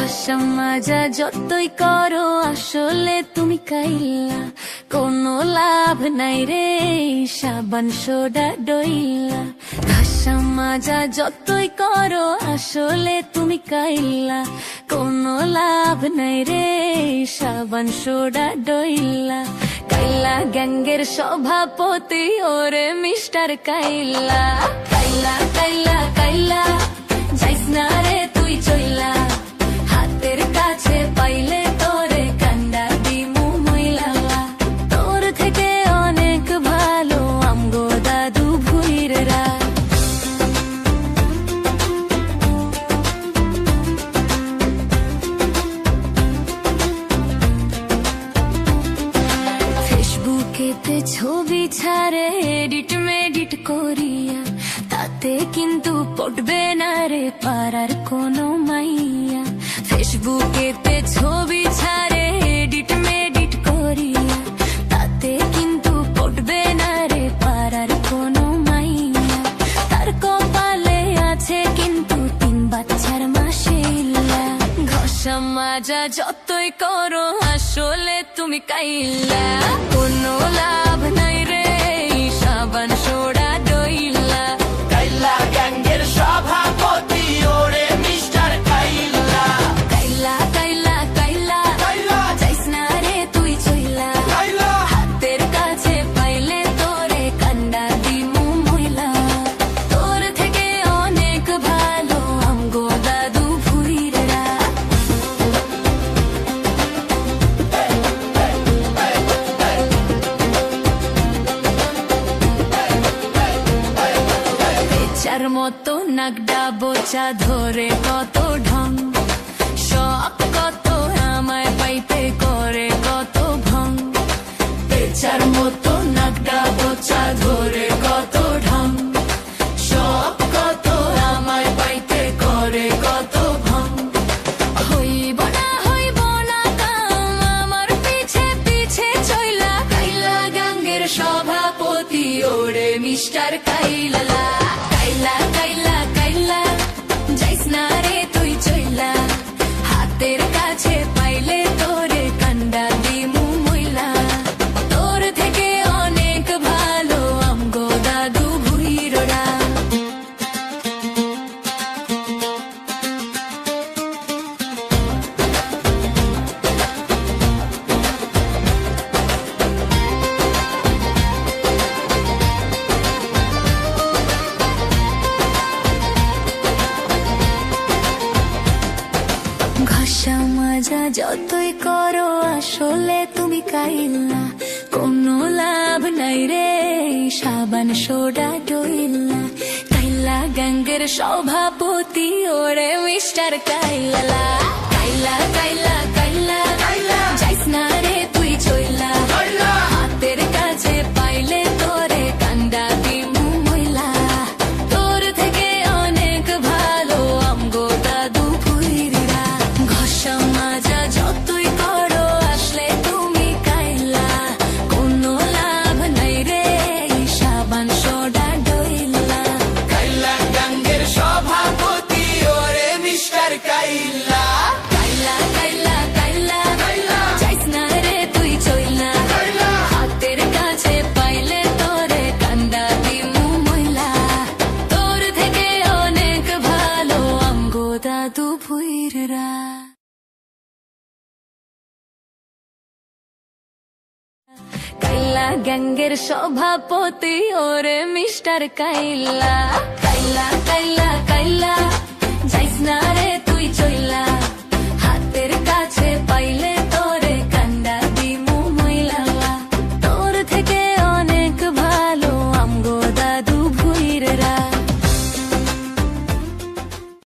ঘষা মাজা যতই করো আসলে তুমি কাইলা, কোনো লাভ নাই রে সাবান সোডা ডইলা। ঘষা মাজা যতই করো আসলে তুমি কাইলা, কোনো লাভ নাই রে সাবান সোডা ডইলা। কাইলা গ্যাংয়ের সভাপতি ওরে মিস্টার কাইলা। কাইলা কাইলা কাইলা যাইস না রে তুই চইলা, হাতের কাছে পাইলে তোরে কান্ডা দিমু মইলা। তোর থেকে অনেক ভালো আমগো দাদু ভুইররা। ফেসবুকেতে ছবি ছাড়ে এডিট মেডিট করিয়া, তাতে কিন্তু পটবে না রে পাড়ার কোনো মাইয়া। ফেসবুকেতে ছবি ছাড়ে এডিট মেডিট করিয়া, তাতে কিন্তু পটবে না রে পাড়ার কোনো মাইয়া। তার কপালে আছে কিন্তু 3 বাচ্চার মাশাআল্লাহ। ঘষা মাজা যতই করো আসলে তুমি কাইলা, কোনো লাভ নাই রে সাবান সোডা ডইলা। কাইলা গ্যাংয়ের সভাপতি ওরে মিস্টার কাইলা। কাইলা কাইলা কাইলা কাইলা যাইস না রে তুই চইলা, কাইলা হাতের কাছে পাইলে তোরে কান্ডা দিমু মইলা। তোর থেকে অনেক ভালো আমগো দাদু ভুইররা। বেচার মতো নাগডা বোচা ধরে কত ঢং, শখ কত আমায় পাইতে করে কত ভং। বেচার মতো নাগডা বোচা ধরে কত ঢং, শখ কত আমায় পাইতে করে কত ভং। হইব না কাম আমার পিছে পিছে চইলা, কাইলা গ্যাংয়ের সভাপতি ওরে মিস্টার কাইলা। কাইলা কাইলা কাইলা যাইস না রে তুই চইলা, হাতের কাছে পাইলে তোরে কান্ডা দিমু মইলা। তোর থেকে অনেক ভালো আমগো দাদু ভুইররা। ঘষা মাজা যতই করো আসলে তুমি কাইলা, কোনো লাভ নাই রে সাবান সোডা ডইলা। কাইলা গ্যাংয়ের সভাপতি ওরে মিস্টার কাইলা। কাইলা কাইলা কাইলা কাইলা যাইস না রে তুই চইলা, কাইলা হাতের কাছে পাইলে তোরে কান্ডা দিমু মইলা। তোর থেকে অনেক ভালো আমগো দাদু ভুইররা। ঘষা মাজা যতই করো আসলে তুমি কাইলা, কোনো লাভ নাই রে সাবান সোডা ডইলা। কাইলা গ্যাংয়ের সভাপতি ওরে মিস্টার কাইলা। কাইলা কাইলা কাইলা কাইলা যাইস না রে তুই চইলা, কাইলা হাতের কাছে পাইলে তোরে কান্ডা দিমু মইলা। তোর থেকে অনেক ভালো আমগো দাদু ভুইররা। কাইলা গ্যাংয়ের সভাপতি ওরে মিস্টার কাইলা। কাইলা কাইলা